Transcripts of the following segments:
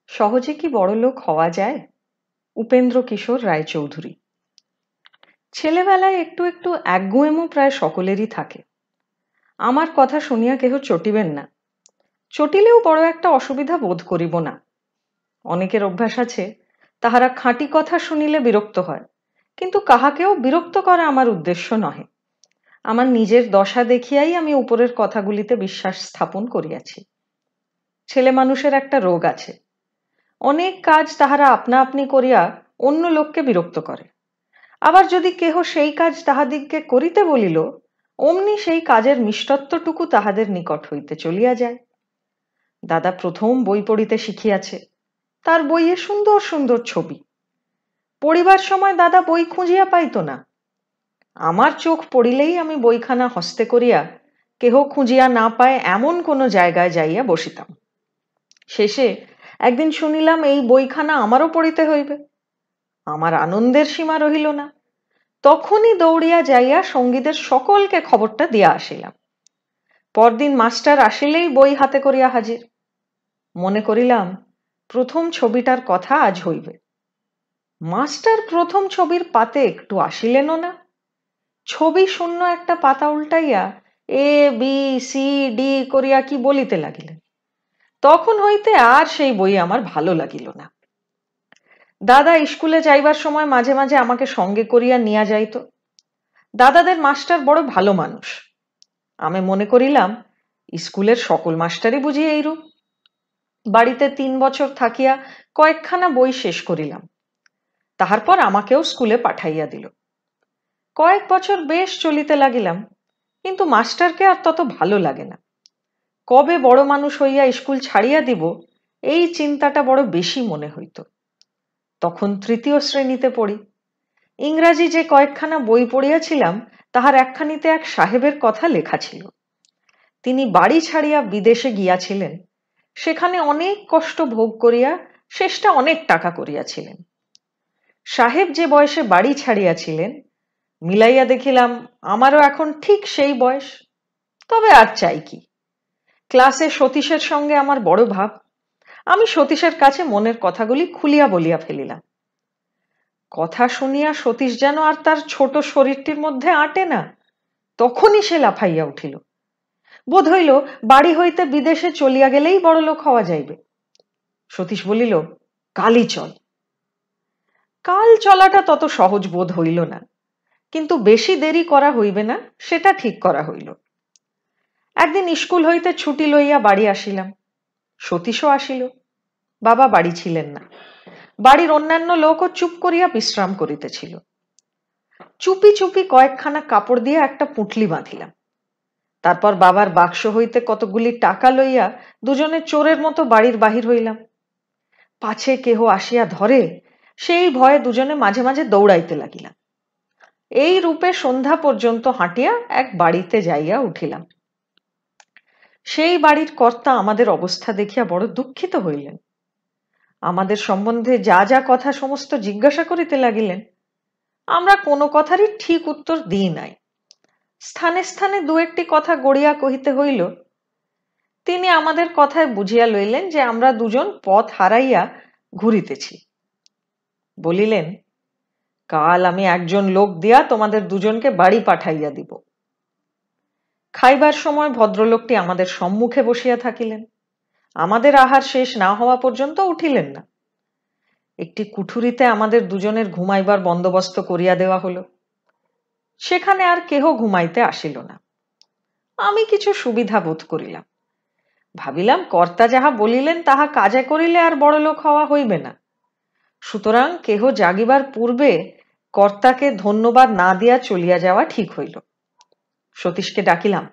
সহজে কি বড়লোক হওয়া যায়? উপেন্দ্র কিশোর রায়চৌধুরী। ছেলেবেলায় একটু একটু একগুঁয়েমো প্রায় সকলেরই থাকে। আমার কথা শুনিয়া কেহ চটিবেন না, চটিলেও বড় একটা অসুবিধা বোধ করিব না। অনেকের অভ্যাস আছে, তাহারা খাঁটি কথা শুনিলে বিরক্ত হয়, কিন্তু কাহাকেও বিরক্ত করা আমার উদ্দেশ্য নহে। আমার নিজের দশা দেখিয়াই আমি উপরের কথাগুলিতে বিশ্বাস স্থাপন করিয়াছি। ছেলে মানুষের একটা রোগ আছে, অনেক কাজ তাহারা আপনা আপনি করিয়া অন্য লোককে বিরক্ত করে। আবার যদি কেহ সেই কাজ তাহাদিগকে করিতে বলিল, অমনি সেই কাজের মিষ্টত্বটুকু তাহাদের নিকট হইতে চলিয়া যায়। দাদা প্রথম বই পড়িতে শিখিয়াছে, তার বইয়ে সুন্দর সুন্দর ছবি। পড়িবার সময় দাদা বই খুঁজিয়া পাইত না। আমার চোখ পড়িলেই আমি বইখানা হস্তে করিয়া কেহ খুঁজিয়া না পায় এমন কোনো জায়গায় যাইয়া বসিতাম। শেষে একদিন শুনিলাম এই বইখানা আমারও পড়িতে হইবে। আমার আনন্দের সীমা রহিল না। তখনই দৌড়িয়া যাইয়া সঙ্গীদের সকলকে খবরটা দিয়া আসিলাম। পরদিন মাস্টার আসিলেই বই হাতে করিয়া হাজির। মনে করিলাম প্রথম ছবিটার কথা আজ হইবে। মাস্টার প্রথম ছবির পাতে একটু আসিলেনও না। ছবি শূন্য একটা পাতা উল্টাইয়া এ বি সি ডি করিয়া কি বলিতে লাগিলেন। তখন হইতে আর সেই বই আমার ভালো লাগিল না। দাদা স্কুলে যাইবার সময় মাঝে মাঝে আমাকে সঙ্গে করিয়া নিয়া যাইত। দাদাদের মাস্টার বড় ভালো মানুষ। আমি মনে করিলাম স্কুলের সকল মাস্টারই বুঝি এইরূপ। বাড়িতে ৩ বছর থাকিয়া কয়েকখানা বই শেষ করিলাম। তাহার পর আমাকেও স্কুলে পাঠাইয়া দিল। কয়েক বছর বেশ চলিতে লাগিলাম, কিন্তু মাস্টারকে আর তত ভালো লাগে না। কবে বড় মানুষ হইয়া স্কুল ছাড়িয়া দিব, এই চিন্তাটা বড় বেশি মনে হইত। তখন ৩য় শ্রেণীতে পড়ি। ইংরাজি যে কয়েকখানা বই পড়িয়াছিলাম, তাহার একখানিতে এক সাহেবের কথা লেখা ছিল। তিনি বাড়ি ছাড়িয়া বিদেশে গিয়াছিলেন, সেখানে অনেক কষ্ট ভোগ করিয়া শেষটা অনেক টাকা করিয়াছিলেন। সাহেব যে বয়সে বাড়ি ছাড়িয়াছিলেন, মিলাইয়া দেখিলাম আমারও এখন ঠিক সেই বয়স। তবে আর চাই কি? ক্লাসে সতীশের সঙ্গে আমার বড় ভাব। আমি সতীশের কাছে মনের কথাগুলি খুলিয়া বলিয়া ফেলিলাম। কথা শুনিয়া সতীশ যেন আর তার ছোট শরীরটির মধ্যে আঁটে না, তখনই সে লাফাইয়া উঠিল। বোধ হইল বাড়ি হইতে বিদেশে চলিয়া গেলেই বড়লোক হওয়া যাইবে। সতীশ বলিল, কালই চল। কাল চলাটা তত সহজ বোধ হইল না, কিন্তু বেশি দেরি করা হইবে না সেটা ঠিক করা হইল। একদিন স্কুল হইতে ছুটি লইয়া বাড়ি আসিলাম। সতীশও আসিল। বাবা বাড়ি ছিলেন না। বাড়ির অন্যান্য লোকও চুপ করিয়া বিশ্রাম করিতেছিল। চুপি চুপি কয়েকখানা কাপড় দিয়া একটা পুঁটলি বাঁধিলাম। তারপর বাবার বাক্স হইতে কতগুলি টাকা লইয়া দুজনে চোরের মতো বাড়ির বাহির হইলাম। পাছে কেহ আসিয়া ধরে, সেই ভয়ে দুজনে মাঝে মাঝে দৌড়াইতে লাগিলাম। এই রূপে সন্ধ্যা পর্যন্ত হাঁটিয়া এক বাড়িতে যাইয়া উঠিলাম। সেই বাড়ির কর্তা আমাদের অবস্থা দেখিয়া বড় দুঃখিত হইলেন। আমাদের সম্বন্ধে যা যা কথা সমস্ত জিজ্ঞাসা করিতে লাগিলেন। আমরা কোনো কথারই ঠিক উত্তর দিই নাই। স্থানে স্থানে দু একটি কথা গড়িয়া কহিতে হইল। তিনি আমাদের কথায় বুঝিয়া লইলেন যে আমরা দুজন পথ হারাইয়া ঘুরিতেছি। বলিলেন, কাল আমি একজন লোক দিয়া তোমাদের দুজনকে বাড়ি পাঠাইয়া দিব। খাইবার সময় ভদ্রলোকটি আমাদের সম্মুখে বসিয়া থাকিলেন। আমাদের আহার শেষ না হওয়া পর্যন্ত উঠিলেন না। একটি কুঠুরিতে আমাদের দুজনের ঘুমাইবার বন্দোবস্ত করিয়া দেওয়া হলো। সেখানে আর কেহ ঘুমাইতে আসিল না। আমি কিছু সুবিধা বোধ করিলাম। ভাবিলাম কর্তা যাহা বলিলেন তাহা কাজে করিলে আর বড়লোক হওয়া হইবে না। সুতরাং কেহ জাগিবার পূর্বে কর্তাকে ধন্যবাদ না দিয়া চলিয়া যাওয়া ঠিক হইল। সতীশকে ডাকিলাম,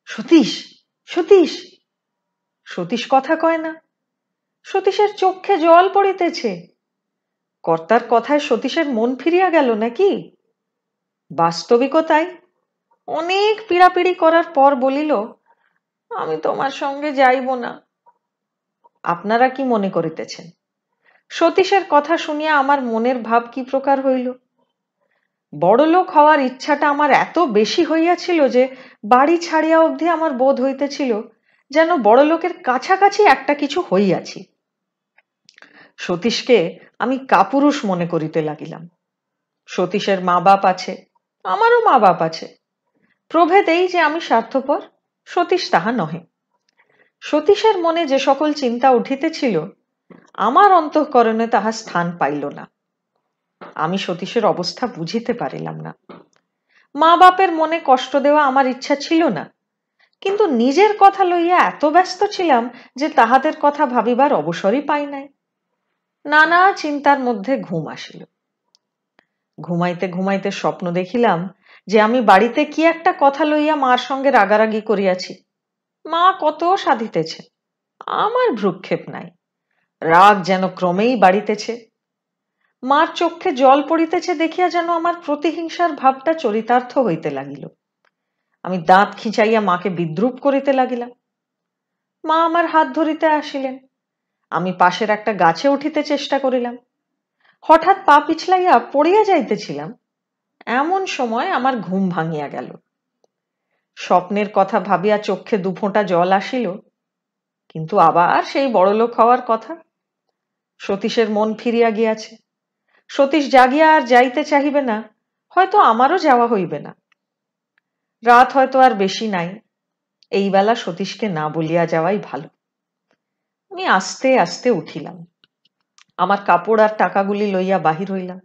সতীশ, সতীশ। সতীশ কথা কয় না। সতীশের চক্ষে জল পড়িতেছে। কর্তার কথায় সতীশের মন ফিরিয়া গেল নাকি? বাস্তবিকও তাই। অনেক পীড়াপিড়ি করার পর বলিল, আমি তোমার সঙ্গে যাইব না। আপনারা কি মনে করিতেছেন? সতীশের কথা শুনিয়া আমার মনের ভাব কি প্রকার হইল? বড়লোক হওয়ার ইচ্ছাটা আমার এত বেশি হইয়াছিল যে বাড়ি ছাড়িয়া অবধি আমার বোধ হইতেছিল যেন বড়লোকের কাছাকাছি একটা কিছু হইয়াছি। সতীশকে আমি কাপুরুষ মনে করিতে লাগিলাম। সতীশের মা বাপ আছে, আমারও মা বাপ আছে। প্রভেদ এই যে আমি স্বার্থপর, সতীশ তাহা নহে। সতীশের মনে যে সকল চিন্তা উঠিতেছিল, আমার অন্তঃকরণে তাহা স্থান পাইল না। আমি সতীশের অবস্থা বুঝিতে পারিলাম না। মা বাপের মনে কষ্ট দেওয়া আমার ইচ্ছা ছিল না, কিন্তু নিজের কথা লইয়া এত ব্যস্ত ছিলাম যে তাহাদের কথা ভাবিবার অবসরই পাই নাই। নানা চিন্তার মধ্যে ঘুম আসিল। ঘুমাইতে ঘুমাইতে স্বপ্ন দেখিলাম যে আমি বাড়িতে কি একটা কথা লইয়া মার সঙ্গে রাগারাগি করিয়াছি। মা কত সাধিতেছে, আমার ভ্রুক্ষেপ নাই। রাগ যেন ক্রমেই বাড়িতেছে। মার চক্ষে জল পড়িতেছে দেখিয়া যেন আমার প্রতিহিংসার ভাবটা চরিতার্থ হইতে লাগিল। আমি দাঁত খিঁচাইয়া মাকে বিদ্রুপ করিতে লাগিলাম। মা আমার হাত ধরিতে আসিলেন। আমি পাশের একটা গাছে উঠিতে চেষ্টা করিলাম। হঠাৎ পা পিছলাইয়া পড়িয়া যাইতেছিলাম, এমন সময় আমার ঘুম ভাঙিয়া গেল। স্বপ্নের কথা ভাবিয়া চক্ষে দুফোঁটা জল আসিল, কিন্তু আবার সেই বড়লোক হওয়ার কথা। সতীশের মন ফিরিয়া গিয়াছে। সতীশ জাগিয়া আর যাইতে চাহিবে না, হয়তো আমারও যাওয়া হইবে না। রাত হয়তো আর বেশি নাই, এই বেলা সতীশকে না বলিয়া যাওয়াই ভালো। আমি আস্তে আস্তে উঠিলাম, আমার কাপড় আর টাকাগুলি লইয়া বাহির হইলাম।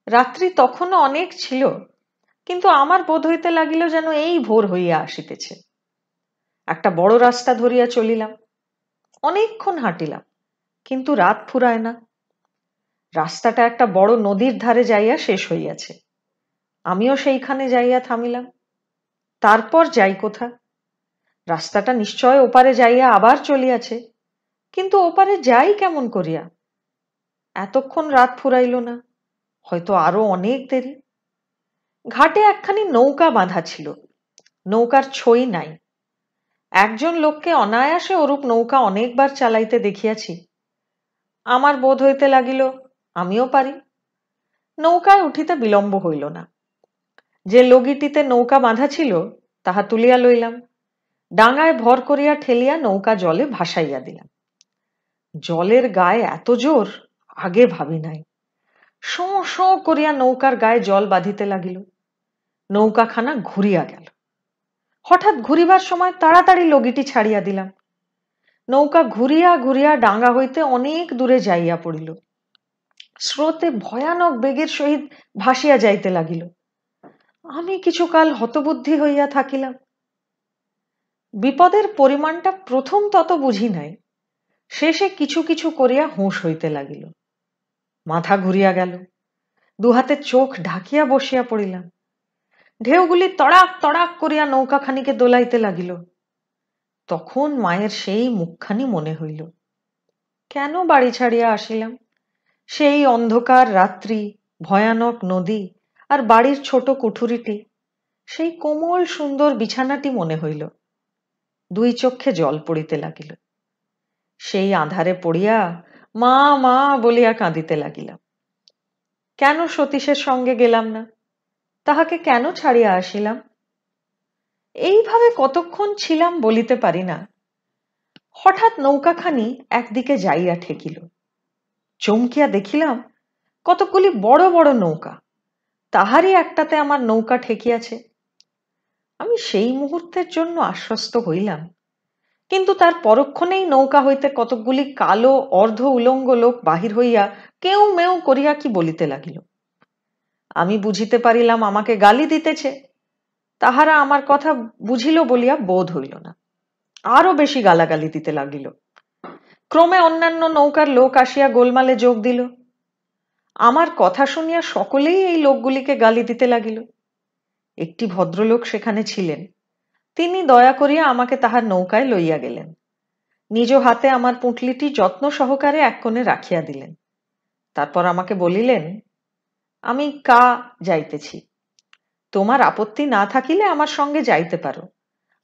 রাত্রি তখনও অনেক ছিল, কিন্তু আমার বোধ হইতে লাগিল যেন এই ভোর হইয়া আসিতেছে। একটা বড় রাস্তা ধরিয়া চলিলাম। অনেকক্ষণ হাঁটিলাম, কিন্তু রাত ফুরায় না। রাস্তাটা একটা বড় নদীর ধারে যাইয়া শেষ হইয়াছে। আমিও সেইখানে যাইয়া থামিলাম। তারপর যাই কোথা? রাস্তাটা নিশ্চয় ওপারে যাইয়া আবার চলিয়াছে, কিন্তু ওপারে যাই কেমন করিয়া? এতক্ষণ রাত ফুরাইল না, হয়তো আরো অনেক দেরি। ঘাটে একখানি নৌকা বাঁধা ছিল, নৌকার ছই নাই। একজন লোককে অনায়াসে ওরূপ নৌকা অনেকবার চালাইতে দেখিয়াছি। আমার বোধ হইতে লাগিল আমিও পারি। নৌকায় উঠিতে বিলম্ব হইল না। যে লগিটিতে নৌকা বাঁধা ছিল তাহা তুলিয়া লইলাম। ডাঙায় ভর করিয়া ঠেলিয়া নৌকা জলে ভাসাইয়া দিলাম। জলের গায়ে এত জোর আগে ভাবি নাই। শোঁ শোঁ করিয়া নৌকার গায়ে জল বাঁধিতে লাগিল। নৌকাখানা ঘুরিয়া গেল। হঠাৎ ঘুরিবার সময় তাড়াতাড়ি লগিটি ছাড়িয়া দিলাম। নৌকা ঘুরিয়া ঘুরিয়া ডাঙ্গা হইতে অনেক দূরে যাইয়া পড়িল। স্রোতে ভয়ানক বেগের সহিত ভাসিয়া যাইতে লাগিল। আমি কিছুকাল হতবুদ্ধি হইয়া থাকিলাম। বিপদের পরিমাণটা প্রথম তত বুঝি নাই, শেষে কিছু কিছু করিয়া হুঁশ হইতে লাগিল। মাথা ঘুরিয়া গেল, দুহাতে চোখ ঢাকিয়া বসিয়া পড়িলাম। ঢেউগুলি তড়াক তড়াক করিয়া নৌকাখানিকে দোলাইতে লাগিল। তখন মায়ের সেই মুখখানি মনে হইল। কেন বাড়ি ছাড়িয়া আসিলাম? সেই অন্ধকার রাত্রি, ভয়ানক নদী, আর বাড়ির ছোট কুঠুরিটি, সেই কোমল সুন্দর বিছানাটি মনে হইল। দুই চক্ষে জল পড়িতে লাগিল। সেই আঁধারে পড়িয়া মা মা বলিয়া কাঁদিতে লাগিলাম। কেন সতীশের সঙ্গে গেলাম না? তাহাকে কেন ছাড়িয়া আসিলাম? এইভাবে কতক্ষণ ছিলাম বলিতে পারি না। হঠাৎ নৌকাখানি একদিকে যাইয়া ঠেকিল। চমকিয়া দেখিলাম কতকগুলি বড় বড় নৌকা, তাহারই একটাতে আমার নৌকা ঠেকিয়াছে। আমি সেই মুহূর্তের জন্য আশ্বস্ত হইলাম, কিন্তু তার পরক্ষণেই নৌকা হইতে কতকগুলি কালো অর্ধ উলঙ্গ লোক বাহির হইয়া কেউ মেউ করিয়া কি বলিতে লাগিল। আমি বুঝিতে পারিলাম আমাকে গালি দিতেছে। তাহারা আমার কথা বুঝিল বলিয়া বোধ হইল না, আরো বেশি গালাগালি দিতে লাগিল। ক্রমে অন্যান্য নৌকার লোক আসিয়া গোলমালে যোগ দিল। আমার কথা শুনিয়া সকলেই এই লোকগুলিকে গালি দিতে লাগিল। একটি ভদ্রলোক সেখানে ছিলেন, তিনি দয়া করিয়া আমাকে তাহার নৌকায় লইয়া গেলেন। নিজ হাতে আমার পুঁটলিটি যত্ন সহকারে এক কোণে রাখিয়া দিলেন। তারপর আমাকে বলিলেন, আমি কা যাইতেছি, তোমার আপত্তি না থাকিলে আমার সঙ্গে যাইতে পারো,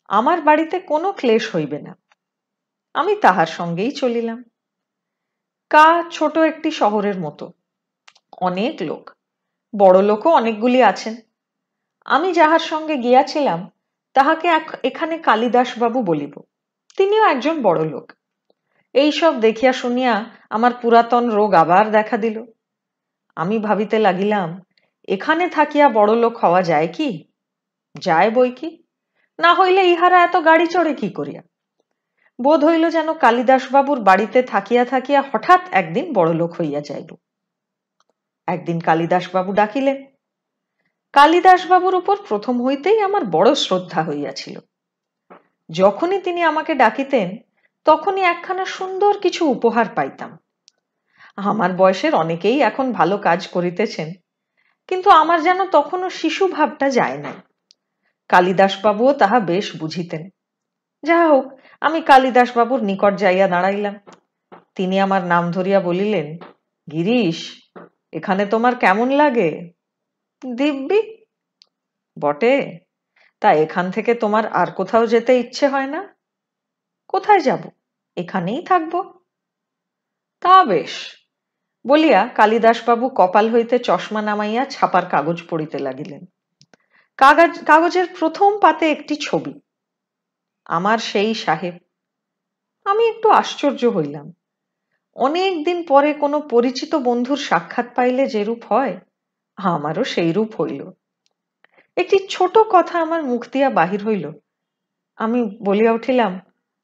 আমার বাড়িতে কোনো ক্লেশ হইবে না। আমি তাহার সঙ্গেই চলিলাম। কা ছোট একটি শহরের মতো, অনেক লোক, বড় লোকও অনেকগুলি আছেন। আমি যাহার সঙ্গে গিয়াছিলাম তাহাকে এখানে কালিদাস বাবু বলিব, তিনিও একজন বড় লোক। এইসব দেখিয়া শুনিয়া আমার পুরাতন রোগ আবার দেখা দিল। আমি ভাবিতে লাগিলাম, এখানে থাকিয়া বড়লোক হওয়া যায় কি? যায় বই কি, না হইলে ইহারা এত গাড়ি চড়ে কি করিয়া? বোধ হইল যেন কালিদাসবাবুর বাড়িতে থাকিয়া থাকিয়া হঠাৎ একদিন বড়লোক হইয়া যাইব। একদিন কালিদাসবাবু ডাকিলেন। কালিদাসবাবুর উপর প্রথম হইতেই আমার বড় শ্রদ্ধা হইয়াছিল। যখনই তিনি আমাকে ডাকিতেন তখনই একখানা সুন্দর কিছু উপহার পাইতাম। আমার বয়সের অনেকেই এখন ভালো কাজ করিতেছেন, কিন্তু আমার যেন তখনও শিশু ভাবটা যায় নাই। কালিদাসবাবুও তাহা বেশ বুঝিতেন। যাহা হোক, আমি কালিদাসবাবুর নিকট যাইয়া দাঁড়াইলাম। তিনি আমার নাম ধরিয়া বলিলেন, গিরিশ, এখানে তোমার কেমন লাগে? দিব্যি। বটে? তা এখান থেকে তোমার আর কোথাও যেতে ইচ্ছে হয় না? কোথায় যাব, এখানেই থাকবো। তা বেশ, বলিয়া কালিদাসবাবু কপাল হইতে চশমা নামাইয়া ছাপার কাগজ পড়িতে লাগিলেন। কাগজের প্রথম পাতে একটি ছবি, আমার সেই সাহেব। আমি একটু আশ্চর্য হইলাম। অনেক দিন পরে কোনো পরিচিত বন্ধুর সাক্ষাৎ পাইলে যেরূপ হয়, আমারও সেই রূপ হইল। একটি ছোট কথা আমার মুখ দিয়া বাহির হইল। আমি বলিয়া উঠিলাম,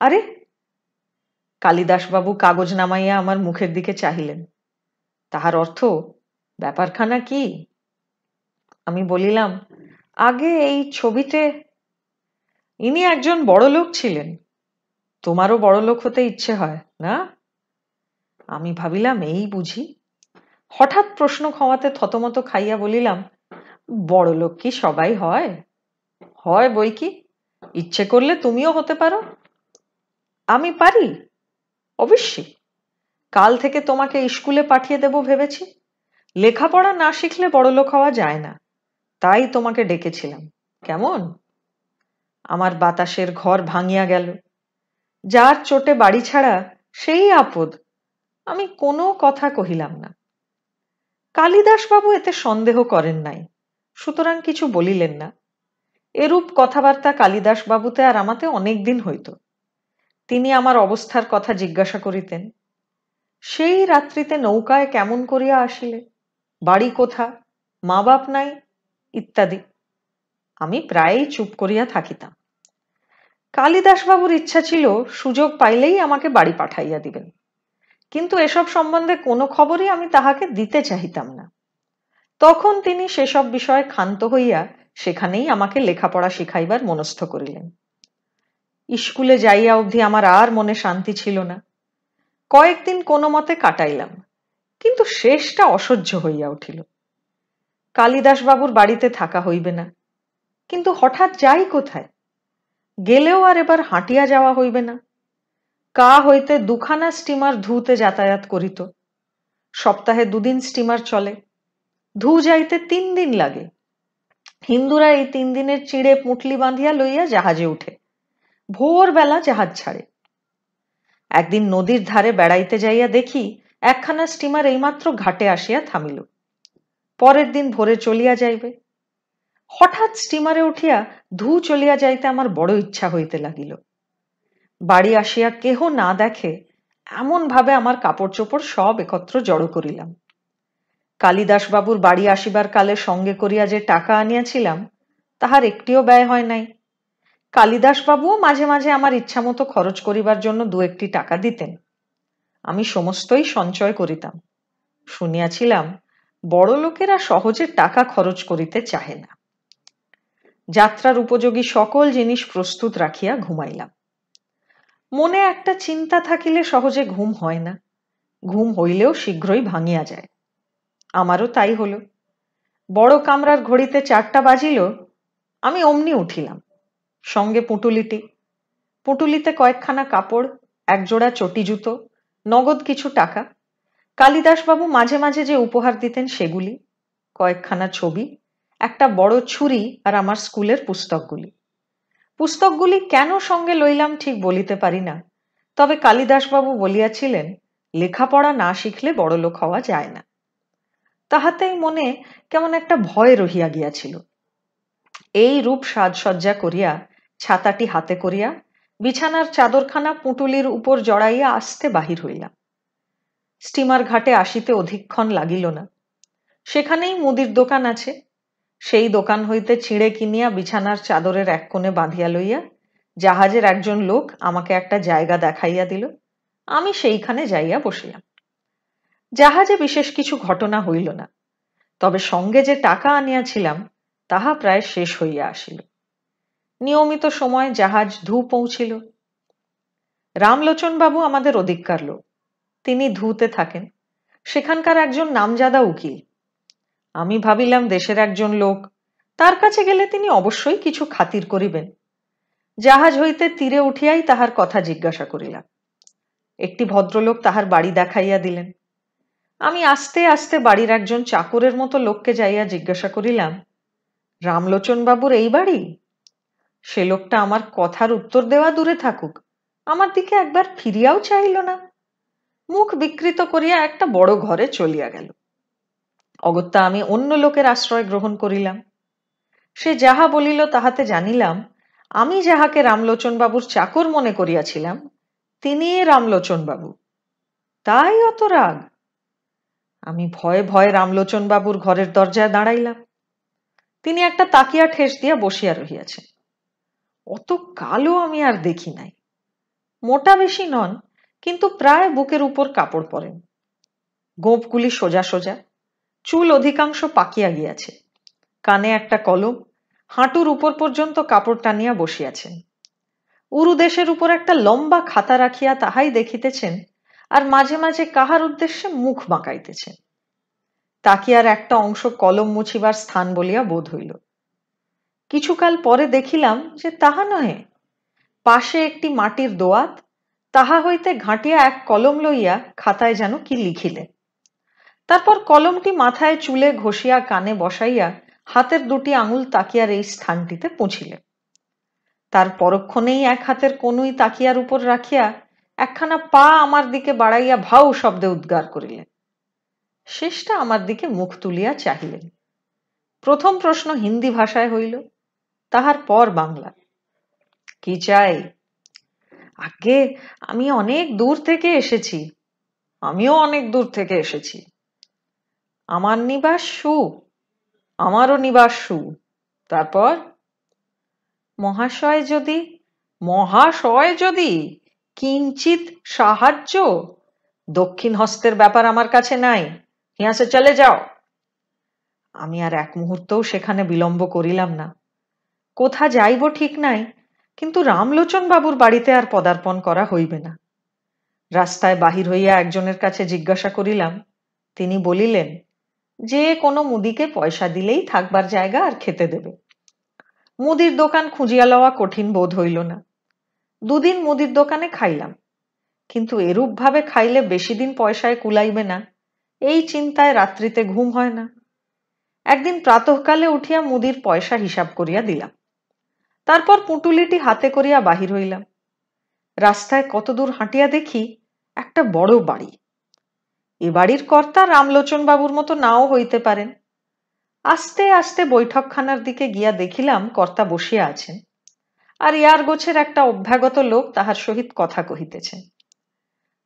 আরে! কালিদাসবাবু কাগজ নামাইয়া আমার মুখের দিকে চাহিলেন। তাহার অর্থ, ব্যাপারখানা কি? আমি বলিলাম, আগে এই ছবিতে ইনি একজন বড়লোক ছিলেন। তোমারও বড়লোক হতে ইচ্ছে হয় না? আমি ভাবিলাম, এই বুঝি। হঠাৎ প্রশ্ন খাওয়াতে থতমত খাইয়া বলিলাম, বড়লোক কি সবাই হয়? হয় বই কি, ইচ্ছে করলে তুমিও হতে পারো। আমি পারি? অবশ্যই। কাল থেকে তোমাকে স্কুলে পাঠিয়ে দেব ভেবেছি। লেখাপড়া না শিখলে বড়লোক হওয়া যায় না, তাই তোমাকে ডেকেছিলাম। কেমন? আমার বাতাসের ঘর ভাঙিয়া গেল। যার চোটে বাড়ি ছাড়া সেই আপদ। আমি কোনো কথা কহিলাম না। কালিদাসবাবু এতে সন্দেহ করেন নাই, সুতরাং কিছু বলিলেন না। এরূপ কথাবার্তা কালিদাসবাবুতে আর আমাতে অনেক দিন হইত। তিনি আমার অবস্থার কথা জিজ্ঞাসা করিতেন। সেই রাত্রিতে নৌকায় কেমন করিয়া আসিলে, বাড়ি কোথা, মা বাপ নাই, ইত্যাদি। আমি প্রায়ই চুপ করিয়া থাকিতাম। কালিদাসবাবুর ইচ্ছা ছিল সুযোগ পাইলেই আমাকে বাড়ি পাঠাইয়া দিবেন, কিন্তু এসব সম্বন্ধে কোনো খবরই আমি তাহাকে দিতে চাহিতাম না। তখন তিনি সেসব বিষয়ে ক্ষান্ত হইয়া সেখানেই আমাকে লেখাপড়া শিখাইবার মনস্থ করিলেন। স্কুলে যাইয়া অবধি আমার আর মনে শান্তি ছিল না। কয়েকদিন কোনো মতে কাটাইলাম, কিন্তু শেষটা অসহ্য হইয়া উঠিল। কালিদাসবাবুর বাড়িতে থাকা হইবে না, কিন্তু হঠাৎ যাই কোথায়? গেলেও আর এবার হাঁটিয়া যাওয়া হইবে না। কা হইতে দুখানা স্টিমার ধুতে যাতায়াত করিত। সপ্তাহে 2 দিন স্টিমার চলে, ধু যাইতে 3 দিন লাগে। হিন্দুরা এই 3 দিনের চিড়ে পুঁটলি বাঁধিয়া লইয়া জাহাজে উঠে, ভোরবেলা জাহাজ ছাড়ে। একদিন নদীর ধারে বেড়াইতে যাইয়া দেখি একখানা স্টিমার এইমাত্র ঘাটে আসিয়া থামিল। পরের দিন ভোরে চলিয়া যাইবে। হঠাৎ স্টিমারে উঠিয়া ধু চলিয়া যাইতে আমার বড় ইচ্ছা হইতে লাগিল। বাড়ি আসিয়া কেহ না দেখে এমন ভাবে আমার কাপড় চোপড় সব একত্র জড়ো করিলাম। কালিদাসবাবুর বাড়ি আসিবার কালে সঙ্গে করিয়া যে টাকা আনিয়াছিলাম, তাহার একটিও ব্যয় হয় নাই। কালিদাসবাবুও মাঝে মাঝে আমার ইচ্ছা মতো খরচ করিবার জন্য 2-1টি টাকা দিতেন। আমি সমস্তই সঞ্চয় করিতাম। শুনিয়াছিলাম বড় লোকেরা সহজে টাকা খরচ করিতে চাহে না। যাত্রার উপযোগী সকল জিনিস প্রস্তুত রাখিয়া ঘুমাইলাম। মনে একটা চিন্তা থাকিলে সহজে ঘুম হয় না, ঘুম হইলেও শীঘ্রই ভাঙিয়া যায়। আমারও তাই হলো। বড় কামরার ঘড়িতে 4টা বাজিল, আমি অমনি উঠিলাম। সঙ্গে পুঁটুলিটি, পুঁটুলিতে কয়েকখানা কাপড়, একজোড়া চটি জুতো, নগদ কিছু টাকা, কালিদাসবাবু মাঝে মাঝে যে উপহার দিতেন সেগুলি, কয়েকখানা ছবি, একটা বড় ছুরি আর আমার স্কুলের পুস্তকগুলি। পুস্তকগুলি কেন সঙ্গে লইলাম ঠিক বলিতে পারি না, তবে কালিদাসবাবু বলিয়াছিলেন লেখাপড়া না শিখলে বড়লোক হওয়া যায় না। তাহাতেই মনে কেমন একটা ভয় রহিয়া গিয়াছিল। এই রূপ সাজসজ্জা করিয়া, ছাতাটি হাতে করিয়া বিছানার চাদরখানা পুঁটুলির উপর জড়াইয়া আস্তে বাহির হইলাম। স্টিমার ঘাটে আসিতে অধিকক্ষণ লাগিল না। সেখানেই মুদির দোকান আছে। সেই দোকান হইতে ছিঁড়ে কিনিয়া বিছানার চাদরের এক কোণে বাঁধিয়া লইয়া জাহাজের একজন লোক আমাকে একটা জায়গা দেখাইয়া দিল। আমি সেইখানে যাইয়া বসিলাম। জাহাজে বিশেষ কিছু ঘটনা হইল না, তবে সঙ্গে যে টাকা আনিয়াছিলাম তাহা প্রায় শেষ হইয়া আসিল। নিয়মিত সময় জাহাজ ধু পৌঁছিল। রামলোচন বাবু আমাদের অধিককার লোক। তিনি ধুতে থাকেন। সেখানকার একজন নামজাদা উকিল। আমি ভাবিলাম দেশের একজন লোক, তার কাছে গেলে তিনি অবশ্যই কিছু খাতির করিবেন। জাহাজ হইতে তীরে উঠিয়াই তাহার কথা জিজ্ঞাসা করিলাম। একটি ভদ্রলোক তাহার বাড়ি দেখাইয়া দিলেন। আমি আস্তে আস্তে বাড়ির একজন চাকরের মতো লোককে যাইয়া জিজ্ঞাসা করিলাম, রামলোচন বাবুর এই বাড়ি? সে লোকটা আমার কথার উত্তর দেওয়া দূরে থাকুক, আমার দিকে একবার ফিরিয়াও চাইল না। মুখ বিকৃত করিয়া একটা বড় ঘরে চলিয়া গেল। অগত্যা আমি অন্য লোকের আশ্রয় গ্রহণ করিলাম। সে যাহা বলিল তাহাতে জানিলাম আমি যাহাকে রামলোচন বাবুর চাকর মনে করিয়াছিলাম তিনি রামলোচন বাবু। তাই অত রাগ? আমি ভয়ে ভয়ে রামলোচন বাবুর ঘরের দরজায় দাঁড়াইলাম। তিনি একটা তাকিয়া ঠেস দিয়া বসিয়া রহিয়াছেন। অত কালো আমি আর দেখি নাই। মোটা বেশি নন, কিন্তু প্রায় বুকের উপর কাপড় পরেন। গোঁপগুলি সোজা সোজা, চুল অধিকাংশ পাকিয়া গিয়াছে। কানে একটা কলম, হাঁটুর উপর পর্যন্ত কাপড় টানিয়া বসিয়াছেন। উরুদেশের উপর একটা লম্বা খাতা রাখিয়া তাহাই দেখিতেছেন, আর মাঝে মাঝে কাহার উদ্দেশ্যে মুখ বাঁকাইতেছেন। তাকিয়ার একটা অংশ কলম মুছিবার স্থান বলিয়া বোধ হইল। কিছুকাল পরে দেখিলাম যে তাহা নহে, পাশে একটি মাটির দোয়াত, তাহা হইতে ঘাঁটিয়া এক কলম লইয়া খাতায় যেন কি লিখিলেন। তারপর কলমটি মাথায় চুলে ঘষিয়া কানে বসাইয়া হাতের দুটি আঙুল তাকিয়ার এই স্থানটিতে পুঁছিলেন। তার পরক্ষণেই এক হাতের কনুই তাকিয়ার উপর রাখিয়া একখানা পা আমার দিকে বাড়াইয়া ভাউ শব্দে উদ্গার করিলেন। শেষটা আমার দিকে মুখ তুলিয়া চাহিলেন। প্রথম প্রশ্ন হিন্দি ভাষায় হইল, তাহার পর বাংলা। কি চাই? আগে আমি অনেক দূর থেকে এসেছি। আমিও অনেক দূর থেকে এসেছি। আমার নিবাস সু। আমারও নিবাস সু। তারপর? মহাশয় যদি কিঞ্চিত সাহায্য। দক্ষিণ হস্তের ব্যাপার আমার কাছে নাই। হিয়াসে চলে যাও। আমি আর এক মুহূর্তও সেখানে বিলম্ব করিলাম না। কোথা যাইব ঠিক নাই, কিন্তু রামলোচন বাবুর বাড়িতে আর পদার্পণ করা হইবে না। রাস্তায় বাহির হইয়া একজনের কাছে জিজ্ঞাসা করিলাম। তিনি বলিলেন যে কোনো মুদিকে পয়সা দিলেই থাকবার জায়গা আর খেতে দেবে। মুদির দোকান খুঁজিয়া লওয়া কঠিন বোধ হইল না। দুদিন মুদির দোকানে খাইলাম, কিন্তু এরূপ ভাবে খাইলে বেশি দিন পয়সায় কুলাইবে না, এই চিন্তায় রাত্রিতে ঘুম হয় না। একদিন প্রাতঃকালে উঠিয়া মুদির পয়সা হিসাব করিয়া দিলাম। তারপর পুঁটুলিটি হাতে করিয়া বাহির হইলাম। রাস্তায় কতদূর হাঁটিয়া দেখি একটা বড় বাড়ি। এ বাড়ির কর্তা রামলোচন বাবুর মতো নাও হইতে পারেন। আস্তে আস্তে বৈঠকখানার দিকে গিয়া দেখিলাম কর্তা বসিয়া আছেন, আর ইয়ার গোছের একটা অভ্যাগত লোক তাহার সহিত কথা কহিতেছেন।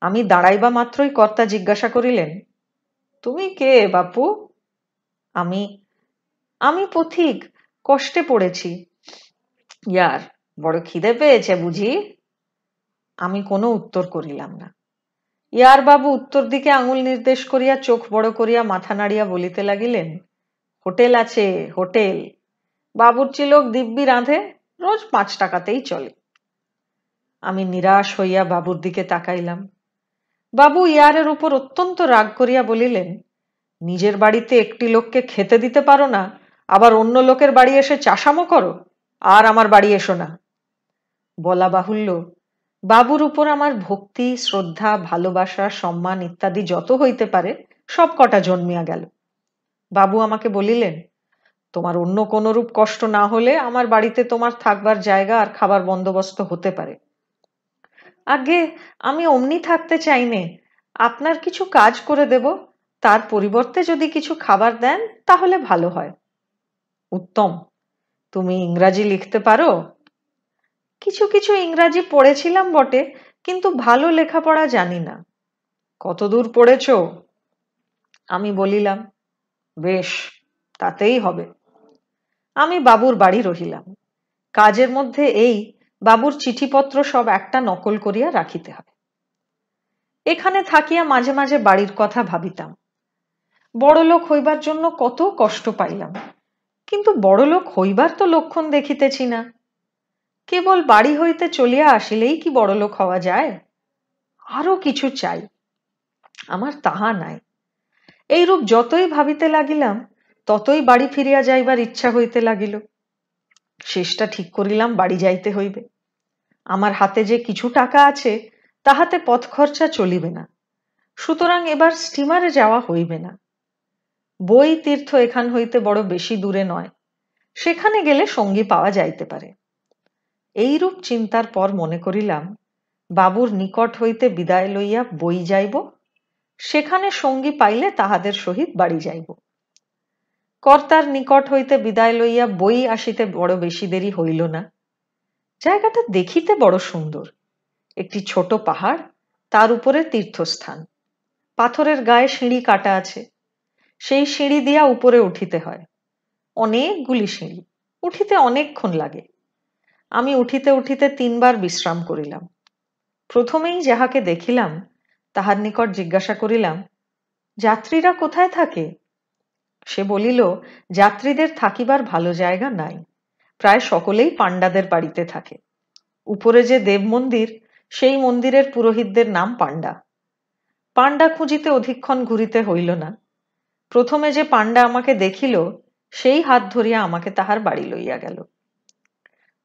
আমি দাঁড়াইবা মাত্রই কর্তা জিজ্ঞাসা করিলেন, তুমি কে বাপু? আমি আমি পথিক, কষ্টে পড়েছি। ইয়ার বড় খিদে পেয়েছে বুঝি? আমি কোনো উত্তর করিলাম না। ইয়ার বাবু উত্তর দিকে আঙুল নির্দেশ করিয়া চোখ বড় করিয়া মাথা নাড়িয়া বলিতে লাগিলেন, হোটেল আছে, হোটেল। বাবুর্চি লোক দিব্যি রাঁধে, রোজ 5 টাকাতেই চলে। আমি নিরাশ হইয়া বাবুর দিকে তাকাইলাম। বাবু ইয়ারের উপর অত্যন্ত রাগ করিয়া বলিলেন, নিজের বাড়িতে একটি লোককে খেতে দিতে পারো না, আবার অন্য লোকের বাড়ি এসে চাষামো করো? আর আমার বাড়ি এসো না। বলা বাহুল্য, বাবুর উপর আমার ভক্তি, শ্রদ্ধা, ভালোবাসা, সম্মান ইত্যাদি যত হইতে পারে সব কটা জন্মিয়া গেল। বাবু আমাকে বলিলেন, তোমার অন্য কোনরূপ কষ্ট না হলে আমার বাড়িতে তোমার থাকবার জায়গা আর খাবার বন্দোবস্ত হতে পারে। আগে আমি অমনি থাকতে চাইনে, আপনার কিছু কাজ করে দেব, তার পরিবর্তে যদি কিছু খাবার দেন তাহলে ভালো হয়। উত্তম। তুমি ইংরাজি লিখতে পারো? কিছু কিছু ইংরাজি পড়েছিলাম বটে, কিন্তু ভালো লেখাপড়া জানি না। কতদূর পড়েছ? আমি বলিলাম, বেশ, তাতেই হবে। আমি বাবুর বাড়ি রহিলাম। কাজের মধ্যে এই বাবুর চিঠিপত্র সব একটা নকল করিয়া রাখিতে হয়। এখানে থাকিয়া মাঝে মাঝে বাড়ির কথা ভাবিতাম। বড়লোক হইবার জন্য কত কষ্ট পাইলাম, কিন্তু বড়লোক হইবার তো লক্ষণ দেখিতেছি না। কেবল বাড়ি হইতে চলিয়া আসিলেই কি বড়লোক হওয়া যায়? আরো কিছু চাই, আমার তাহা নাই। এইরূপ যতই ভাবিতে লাগিলাম, ততই বাড়ি ফিরিয়া যাইবার ইচ্ছা হইতে লাগিল। শেষটা ঠিক করিলাম বাড়ি যাইতে হইবে। আমার হাতে যে কিছু টাকা আছে, তাহাতে পথ খরচা চলিবে না, সুতরাং এবার স্টিমারে যাওয়া হইবে না। বই তীর্থ এখান হইতে বড় বেশি দূরে নয়, সেখানে গেলে সঙ্গী পাওয়া যাইতে পারে। এইরূপ চিন্তার পর মনে করিলাম, বাবুর নিকট হইতে বিদায় লইয়া বই যাইব, সেখানে সঙ্গী পাইলে তাহাদের সহিত বাড়ি যাইব। কর্তার নিকট হইতে বিদায় লইয়া বই আসিতে বড় বেশি দেরি হইল না। জায়গাটা দেখিতে বড় সুন্দর। একটি ছোট পাহাড়, তার উপরে তীর্থস্থান। পাথরের গায়ে সিঁড়ি কাটা আছে, সেই সিঁড়ি দিয়া উপরে উঠিতে হয়। অনেকগুলি সিঁড়ি, উঠিতে অনেকক্ষণ লাগে। আমি উঠিতে উঠিতে 3 বার বিশ্রাম করিলাম। প্রথমেই যাহাকে দেখিলাম, তাহার নিকট জিজ্ঞাসা করিলাম, যাত্রীরা কোথায় থাকে? সে বলিল, যাত্রীদের থাকিবার ভালো জায়গা নাই, প্রায় সকলেই পাণ্ডাদের বাড়িতে থাকে। উপরে যে দেব মন্দির, সেই মন্দিরের পুরোহিতদের নাম পাণ্ডা। পাণ্ডা খুঁজিতে অধিকক্ষণ ঘুরিতে হইল না। প্রথমে যে পাণ্ডা আমাকে দেখিল, সেই হাত ধরিয়া আমাকে তাহার বাড়ি লইয়া গেল।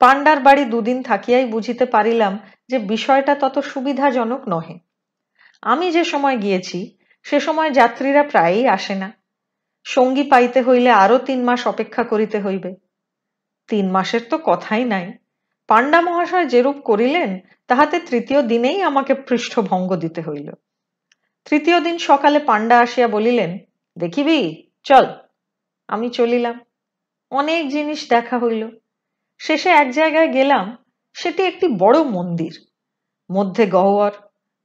পাণ্ডার বাড়ি 2 দিন থাকিয়াই বুঝিতে পারিলাম যে বিষয়টা তত সুবিধাজনক নহে। আমি যে সময় গিয়েছি, সে সময় যাত্রীরা প্রায়ই আসে না। সঙ্গী পাইতে হইলে আরো 3 মাস অপেক্ষা করিতে হইবে। 3 মাসের তো কথাই নাই। পাণ্ডা মহাশয় যেরূপ করিলেন, তাহাতে 3য় দিনেই আমাকে পৃষ্ঠভঙ্গ দিতে হইল। 3য় দিন সকালে পাণ্ডা আসিয়া বলিলেন, দেখিবি, চল। আমি চলিলাম। অনেক জিনিস দেখা হইল। শেষে এক জায়গায় গেলাম, সেটি একটি বড় মন্দির। মধ্যে গহ্বর,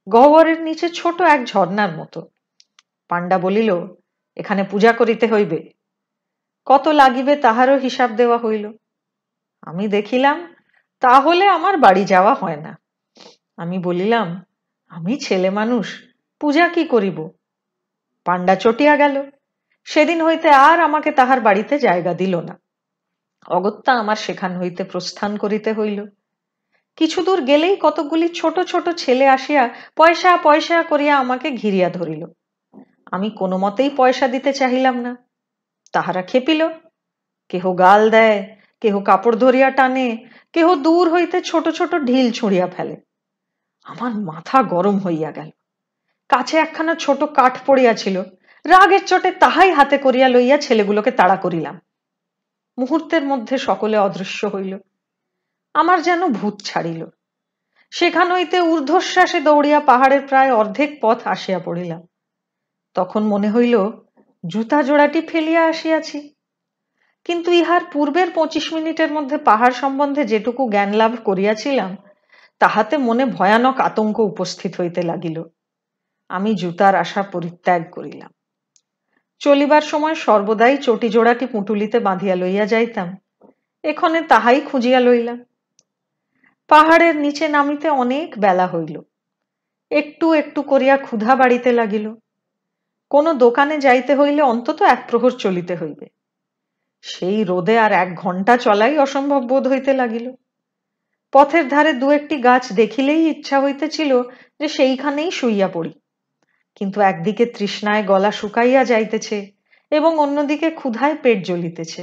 গহ্বরের নিচে ছোট এক ঝর্ণার মতো। পাণ্ডা বলিল, এখানে পূজা করিতে হইবে। কত লাগিবে তাহারও হিসাব দেওয়া হইল। আমি দেখিলাম, তাহলে আমার বাড়ি যাওয়া হয় না। আমি বলিলাম, আমি ছেলে মানুষ, পূজা কি করিব? পাণ্ডা চটিয়া গেল। সেদিন হইতে আর আমাকে তাহার বাড়িতে জায়গা দিল না। অগত্যা আমার সেখান হইতে প্রস্থান করিতে হইল। কিছু দূর গেলেই কতকগুলি ছোট ছোট ছেলে আসিয়া পয়সা পয়সা করিয়া আমাকে ঘিরিয়া ধরিল। আমি কোনো মতেই পয়সা দিতে চাহিলাম না। তাহারা খেপিল। কেহ গাল দেয়, কেহ কাপড় ধরিয়া টানে, কেহ দূর হইতে ছোট ছোট ঢিল ছুঁড়িয়া ফেলে। আমার মাথা গরম হইয়া গেল। কাছে একখানা ছোট কাঠ পড়িয়াছিল, রাগের চোটে তাহাই হাতে করিয়া লইয়া ছেলেগুলোকে তাড়া করিলাম। মুহূর্তের মধ্যে সকলে অদৃশ্য হইল। আমার যেন ভূত ছাড়িল। সেখান হইতে ঊর্ধ্বশ্বাসে দৌড়িয়া পাহাড়ের প্রায় অর্ধেক পথ আসিয়া পড়িলাম। তখন মনে হইল, জুতা জোড়াটি ফেলিয়া আসিয়াছি। কিন্তু ইহার পূর্বের 25 মিনিটের মধ্যে পাহাড় সম্বন্ধে যেটুকু জ্ঞান লাভ করিয়াছিলাম, তাহাতে মনে ভয়ানক আতঙ্ক উপস্থিত হইতে লাগিল। আমি জুতার আশা পরিত্যাগ করিলাম। চলিবার সময় সর্বদাই চটি জোড়াটি পুঁটুলিতে বাঁধিয়া লইয়া যাইতাম, এক্ষণে তাহাই খুঁজিয়া লইলাম। পাহাড়ের নিচে নামিতে অনেক বেলা হইল। একটু একটু করিয়া ক্ষুধা বাড়িতে লাগিল। কোনো দোকানে যাইতে হইলে অন্তত 1 প্রহর চলিতে হইবে। সেই রোদে আর 1 ঘন্টা চলাই অসম্ভব বোধ হইতে লাগিল। পথের ধারে 2-1টি গাছ দেখিলেই ইচ্ছা হইতেছিল যে সেইখানেই শুইয়া পড়ি। কিন্তু একদিকে তৃষ্ণায় গলা শুকাইয়া যাইতেছে এবং অন্যদিকে ক্ষুধায় পেট জ্বলিতেছে।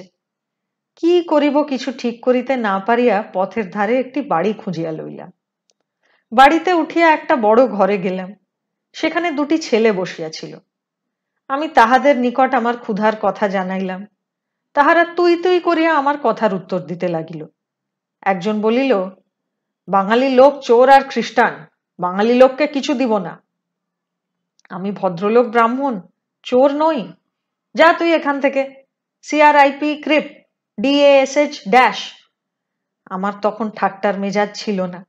কি করিব কিছু ঠিক করিতে না পারিয়া পথের ধারে একটি বাড়ি খুঁজিয়া লইলাম। বাড়িতে উঠিয়া একটা বড় ঘরে গেলাম। সেখানে 2টি ছেলে বসিয়াছিল। আমি তাহাদের নিকট আমার ক্ষুধার কথা জানাইলাম। তাহারা তুই তুই করিয়া আমার কথার উত্তর দিতে লাগিল। একজন বলিল, বাঙালি লোক চোর আর খ্রিস্টান, বাঙালি লোককে কিছু দিব না। আমি ভদ্রলোক ব্রাহ্মণ, চোর নই। যা তুই এখান থেকে। CRIP creep DASH dash. আমার তখন ঠাট্টার মেজাজ ছিল না,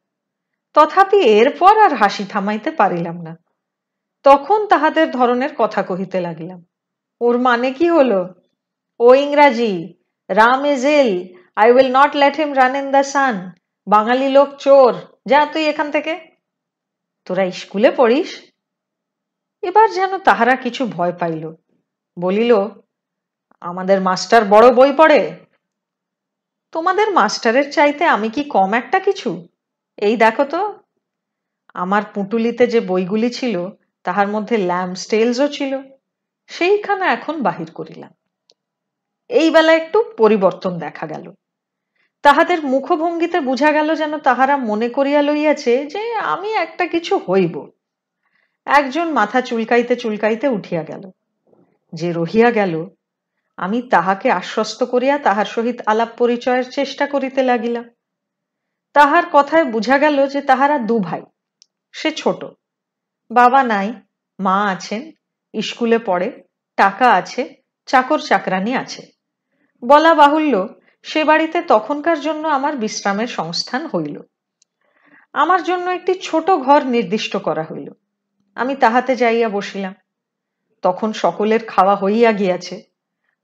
তথাপি এরপর আর হাসি থামাইতে পারিলাম না। তখন তাহাদের ধরনের কথা কহিতে লাগিলাম। ওর মানে কি হলো? ও ইংরাজি, Ram is ill, I will not let him run in the sun, বাঙালি লোক চোর, যা তুই এখান থেকে। তোরা স্কুলে পড়িস? এবার যেন তাহারা কিছু ভয় পাইল, বলিল, আমাদের মাস্টার বড় বই পড়ে। তোমাদের মাস্টারের চাইতে আমি কি কম একটা কিছু? এই দেখো তো। আমার পুঁটুলিতে যে বইগুলি ছিল তাহার মধ্যে ল্যাম্বস টেলসও ছিল, সেইখানে এখন বাহির করিলাম। এই বেলা একটু পরিবর্তন দেখা গেল। তাহাদের মুখভঙ্গিতে বুঝা গেল যেন তাহারা মনে করিয়া লইয়াছে যে আমি একটা কিছু হইব। একজন মাথা চুলকাইতে চুলকাইতে উঠিয়া গেল। যে রহিয়া গেল, আমি তাহাকে আশ্বস্ত করিয়া তাহার সহিত আলাপ পরিচয়ের চেষ্টা করিতে লাগিলাম। তাহার কথায় বুঝা গেল যে তাহারা দু ভাই। সে ছোট, বাবা নাই, মা আছেন, স্কুলে পড়ে, টাকা আছে, চাকর চাকরানি আছে। বলা বাহুল্য, সে বাড়িতে তখনকার জন্য আমার বিশ্রামের সংস্থান হইল। আমার জন্য একটি ছোট ঘর নির্দিষ্ট করা হইল। আমি তাহাতে যাইয়া বসিলাম। তখন সকলের খাওয়া হইয়া গিয়াছে,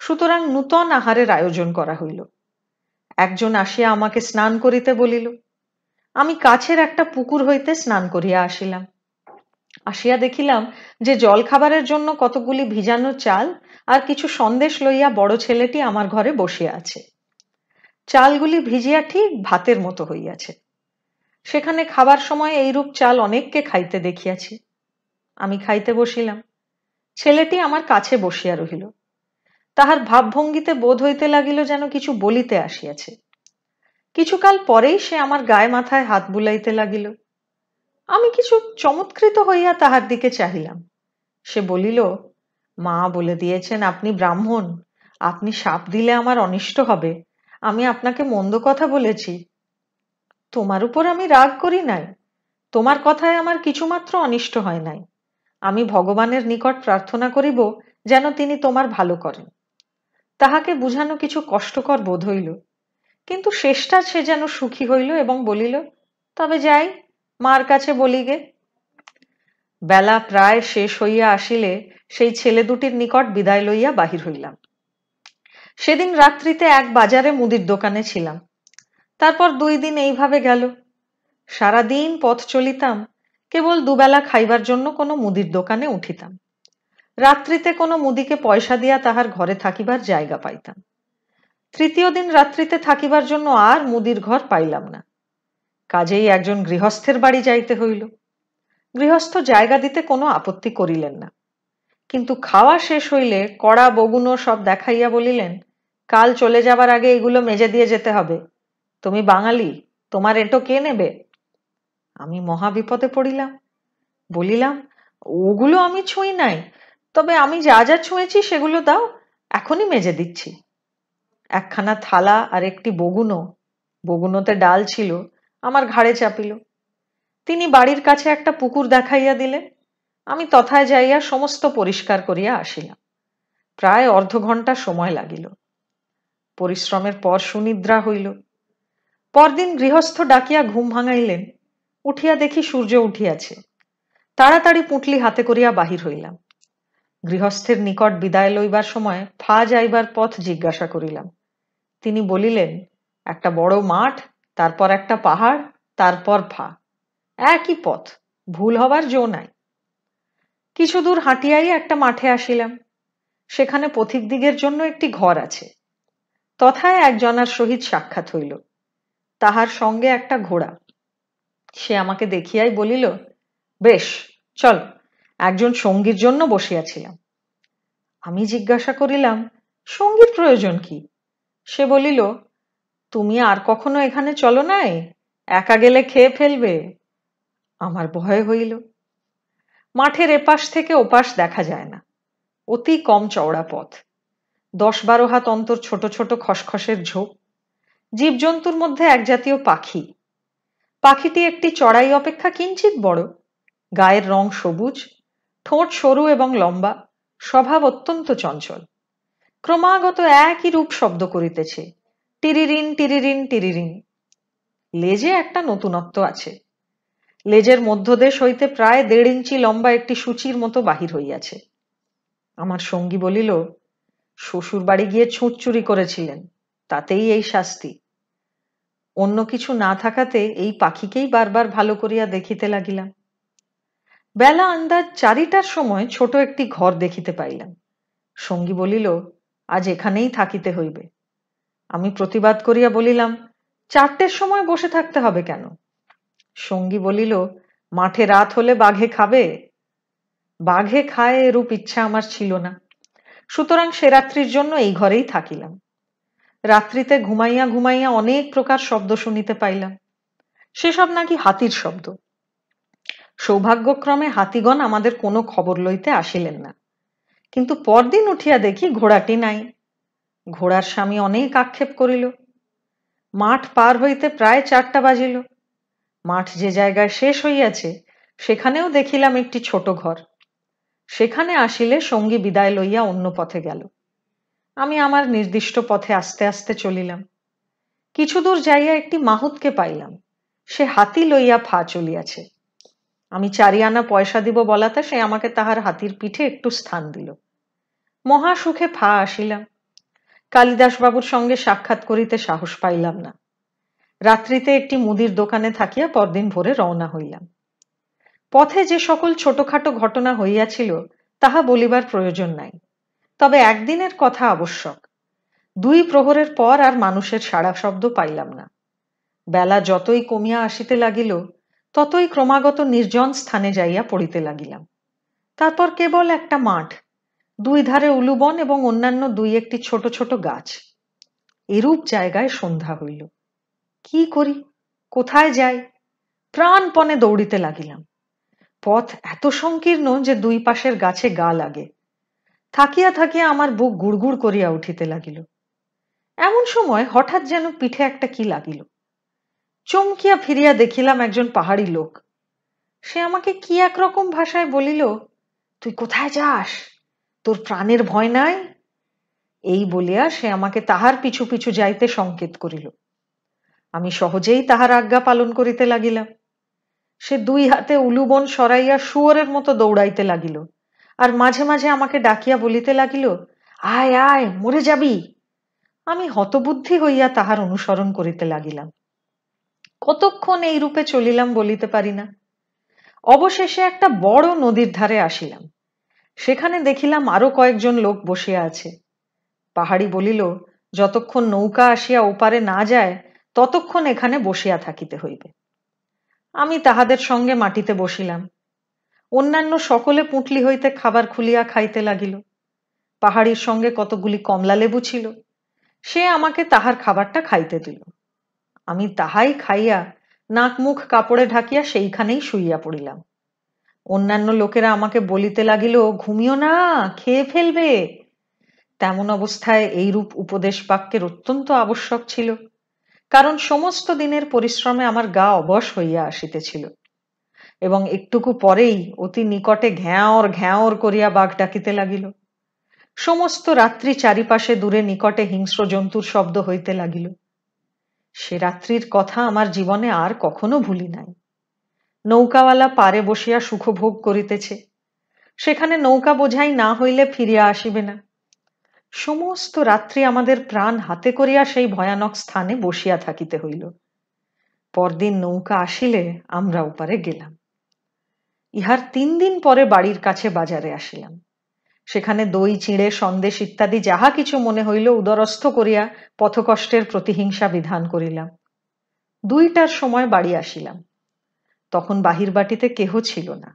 সুতরাং নূতন আহারের আয়োজন করা হইল। একজন আসিয়া আমাকে স্নান করিতে বলিল। আমি কাছের একটা পুকুর হইতে স্নান করিয়া আসিলাম। আসিয়া দেখিলাম যে জল খাবারের জন্য কতগুলি ভিজানো চাল আর কিছু সন্দেশ লইয়া বড় ছেলেটি আমার ঘরে বসিয়া আছে। চালগুলি ভিজিয়া ঠিক ভাতের মতো হইয়াছে। সেখানে খাবার সময় এইরূপ চাল অনেককে খাইতে দেখিয়াছি। আমি খাইতে বসিলাম। ছেলেটি আমার কাছে বসিয়া রহিল। তাহার ভাবভঙ্গিতে বোধ হইতে লাগিল যেন কিছু বলিতে আসিয়াছে। কিছুকাল পরেই সে আমার গায়ে মাথায় হাত বুলাইতে লাগিল। আমি কিছু চমৎকৃত হইয়া তাহার দিকে চাহিলাম। সে বলিল, মা বলে দিয়েছেন আপনি ব্রাহ্মণ, আপনি শাপ দিলে আমার অনিষ্ট হবে, আমি আপনাকে মন্দ কথা বলেছি। তোমার উপর আমি রাগ করি নাই, তোমার কথায় আমার কিছুমাত্র অনিষ্ট হয় নাই। আমি ভগবানের নিকট প্রার্থনা করিব যেন তিনি তোমার ভালো করেন। তাহাকে বুঝানো কিছু কষ্টকর বোধ হইল, কিন্তু শেষটা সে যেন সুখী হইল এবং বলিল, তবে যাই, মার কাছে বলিগে। বেলা প্রায় শেষ হইয়া আসিলে সেই ছেলে দুটির নিকট বিদায় লইয়া বাহির হইলাম। সেদিন রাত্রিতে এক বাজারে মুদির দোকানে ছিলাম। তারপর 2 দিন এইভাবে গেল। সারাদিন পথ চলিতাম, কেবল দুবেলা খাইবার জন্য কোনো মুদির দোকানে উঠিতাম। রাত্রিতে কোনো মুদিকে পয়সা দিয়া তাহার ঘরে থাকিবার জায়গা পাইতাম। তৃতীয় দিন রাত্রিতে থাকিবার জন্য আর মুদির ঘর পাইলাম না। কাজেই একজন গৃহস্থের বাড়ি যাইতে হইল। গৃহস্থ জায়গা দিতে কোনো আপত্তি করিলেন না, কিন্তু খাওয়া শেষ হইলে কড়া বগুনো সব দেখাইয়া বলিলেন, কাল চলে যাবার আগে এগুলো মেজে দিয়ে যেতে হবে। তুমি বাঙালি, তোমার এঁটো কে নেবে? আমি মহা বিপদে পড়িলাম। বলিলাম, ওগুলো আমি ছুঁই নাই, তবে আমি যা যা ছুঁয়েছি সেগুলো দাও, এখনই মেজে দিচ্ছি। একখানা থালা আর একটি বগুনো, বগুনোতে ডাল ছিল, আমার ঘাড়ে চাপিল। তিনি বাড়ির কাছে একটা পুকুর দেখাইয়া দিলেন। আমি তথায় যাইয়া সমস্ত পরিষ্কার করিয়া আসিলাম। প্রায় অর্ধ ঘণ্টা সময় লাগিল। পরিশ্রমের পর সুনিদ্রা হইল। পরদিন গৃহস্থ ডাকিয়া ঘুম ভাঙাইলেন। উঠিয়া দেখি সূর্য উঠিয়াছে। তাড়াতাড়ি পুঁটলি হাতে করিয়া বাহির হইলাম। গৃহস্থের নিকট বিদায় লইবার সময় ফা যাইবার পথ জিজ্ঞাসা করিলাম। তিনি বলিলেন, একটা বড় মাঠ, তারপর একটা পাহাড়, তারপর ফা, একই পথ, ভুল হবার জো নাই। কিছু দূর হাঁটিয়াই একটা মাঠে আসিলাম। সেখানে পথিকদিগের জন্য একটি ঘর আছে। তথায় একজনার সহিত সাক্ষাৎ হইল। তাহার সঙ্গে একটা ঘোড়া। সে আমাকে দেখিয়াই বলিল, বেশ, চল, একজন সঙ্গীর জন্য বসিয়াছিলাম। আমি জিজ্ঞাসা করিলাম, সঙ্গীর প্রয়োজন কি? সে বলিল, তুমি আর কখনো এখানে চলো নাই, একা গেলে খেয়ে ফেলবে। আমার ভয় হইল। মাঠের এপাশ থেকে ওপাশ দেখা যায় না, অতি কম চওড়া পথ, 10-12 হাত অন্তর ছোট ছোট খসখসের ঝোপ। জীবজন্তুর মধ্যে এক জাতীয় পাখি। পাখিটি একটি চড়াই অপেক্ষা কিঞ্চিত বড়, গায়ের রং সবুজ, ঠোঁট সরু এবং লম্বা, স্বভাব অত্যন্ত চঞ্চল। ক্রমাগত একই রূপ শব্দ করিতেছে, টিরিরিন টিরিরিন টিরিরিন। লেজে একটা নতুনত্ব আছে। লেজের মধ্যদেশ হইতে প্রায় 1.5 ইঞ্চি লম্বা একটি সূচির মতো বাহির হইয়াছে। আমার সঙ্গী বলিল, শ্বশুর বাড়ি গিয়ে ছুঁচ চুরি করেছিলেন, তাতেই এই শাস্তি। অন্য কিছু না থাকাতে এই পাখিকেই বারবার ভালো করিয়া দেখিতে লাগিলাম। বেলা আন্দাজ 4টার সময় ছোট একটি ঘর দেখিতে পাইলাম। সঙ্গী বলিল, আজ এখানেই থাকিতে হইবে। আমি প্রতিবাদ করিয়া বলিলাম, 4টের সময় বসে থাকতে হবে কেন? সঙ্গী বলিল, মাঠে রাত হলে বাঘে খাবে। বাঘে খায় এরূপ ইচ্ছা আমার ছিল না, সুতরাং সে রাত্রির জন্য এই ঘরেই থাকিলাম। রাত্রিতে ঘুমাইয়া ঘুমাইয়া অনেক প্রকার শব্দ শুনিতে পাইলাম। সেসব নাকি হাতির শব্দ। সৌভাগ্যক্রমে হাতিগণ আমাদের কোনো খবর লইতে আসিলেন না, কিন্তু পরদিন উঠিয়া দেখি ঘোড়াটি নাই। ঘোড়ার স্বামী অনেক আক্ষেপ করিল। মাঠ পার হইতে প্রায় 4টা বাজিল। মাঠ যে জায়গায় শেষ হইয়াছে সেখানেও দেখিলাম একটি ছোট ঘর। সেখানে আসিলে সঙ্গী বিদায় লইয়া অন্য পথে গেল। আমি আমার নির্দিষ্ট পথে আস্তে আস্তে চলিলাম। কিছু দূর যাইয়া একটি মাহুতকে পাইলাম। সে হাতি লইয়া ফা চলিয়াছে। আমি 4 আনা পয়সা দিব বলাতে সে আমাকে তাহার হাতির পিঠে একটু স্থান দিল। মহা সুখে ফা আসিলাম। কালিদাসবাবুর সঙ্গে সাক্ষাৎ করিতে সাহস পাইলাম না। রাত্রিতে একটি মুদির দোকানে থাকিয়া পরদিন ভোরে রওনা হইলাম। পথে যে সকল ছোটখাটো ঘটনা হইয়াছিল তাহা বলিবার প্রয়োজন নাই, তবে একদিনের কথা আবশ্যক। 2 প্রহরের পর আর মানুষের সাড়া শব্দ পাইলাম না। বেলা যতই কমিয়া আসিতে লাগিল ততই ক্রমাগত নির্জন স্থানে যাইয়া পড়িতে লাগিলাম। তারপর কেবল একটা মাঠ, 2 ধারে উলুবন এবং অন্যান্য 2-1টি ছোট ছোট গাছ। এরূপ জায়গায় সন্ধ্যা হইল। কি করি, কোথায় যাই? প্রাণপণে দৌড়িতে লাগিলাম। পথ এত সংকীর্ণ যে 2 পাশের গাছে গা লাগে। থাকিয়া থাকিয়া আমার বুক গুড়গুড় করিয়া উঠিতে লাগিল। এমন সময় হঠাৎ যেন পিঠে একটা কি লাগিল। চমকিয়া ফিরিয়া দেখিলাম একজন পাহাড়ি লোক। সে আমাকে কি একরকম ভাষায় বলিল, তুই কোথায় যাস? তোর প্রাণের ভয় নাই? এই বলিয়া সে আমাকে তাহার পিছু পিছু যাইতে সংকেত করিল। আমি সহজেই তাহার আজ্ঞা পালন করিতে লাগিলাম। সে 2 হাতে উলুবন সরাইয়া শুয়োরের মতো দৌড়াইতে লাগিল, আর মাঝে মাঝে আমাকে ডাকিয়া বলিতে লাগিল, আয় আয়, মরে যাবি। আমি হতবুদ্ধি হইয়া তাহার অনুসরণ করিতে লাগিলাম। কতক্ষণ এই রূপে চলিলাম বলিতে পারি না। অবশেষে একটা বড় নদীর ধারে আসিলাম। সেখানে দেখিলাম আরো কয়েকজন লোক বসিয়া আছে। পাহাড়ি বলিল, যতক্ষণ নৌকা আসিয়া ওপারে না যায় ততক্ষণ এখানে বসিয়া থাকিতে হইবে। আমি তাহাদের সঙ্গে মাটিতে বসিলাম। অন্যান্য সকলে পুঁটলি হইতে খাবার খুলিয়া খাইতে লাগিল। পাহাড়ির সঙ্গে কতগুলি কমলা লেবু ছিল, সে আমাকে তাহার খাবারটা খাইতে দিল। আমি তাহাই খাইয়া নাক মুখ কাপড়ে ঢাকিয়া সেইখানেই শুইয়া পড়িলাম। অন্যান্য লোকেরা আমাকে বলিতে লাগিল, ঘুমিও না, খেয়ে ফেলবে। তেমন অবস্থায় এইরূপ উপদেশ বাক্যের অত্যন্ত আবশ্যক ছিল, কারণ সমস্ত দিনের পরিশ্রমে আমার গা অবশ হইয়া আসিতেছিল, এবং একটুকু পরেই অতি নিকটে ঘ্যাঁওর ঘ্যাঁওর করিয়া বাঘ ডাকিতে লাগিল। সমস্ত রাত্রি চারিপাশে দূরে নিকটে হিংস্র জন্তুর শব্দ হইতে লাগিল। সে রাত্রির কথা আমার জীবনে আর কখনো ভুলি নাই। নৌকাওয়ালা পারে বসিয়া সুখভোগ করিতেছে। সেখানে নৌকা বোঝাই না হইলে ফিরিয়া আসিবে না। সমস্ত রাত্রি আমাদের প্রাণ হাতে করিয়া সেই ভয়ানক স্থানে বসিয়া থাকিতে হইল। পরদিন নৌকা আসিলে আমরা ওপারে গেলাম। ইহার 3 দিন পরে বাড়ির কাছে বাজারে আসিলাম। সেখানে দই, চিঁড়ে, সন্দেশ ইত্যাদি যাহা কিছু মনে হইল উদরস্থ করিয়া পথকষ্টের প্রতিহিংসা বিধান করিলাম। 2টার সময় বাড়ি আসিলাম। তখন বাহির বাটিতে কেহ ছিল না।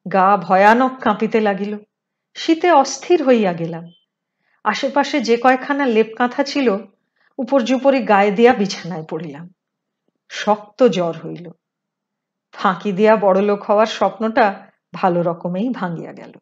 গা ভয়ানক কাঁপিতে লাগিল। শীতে অস্থির হইয়া গেলাম। আশেপাশে যে কয়খানা লেপ কাঁথা ছিল উপর্যুপরি গায়ে দিয়া বিছানায় পড়িলাম। শক্ত জ্বর হইল। ফাঁকি দিয়া বড়লোক হওয়ার স্বপ্নটা ভালো রকমেই ভাঙিয়া গেল।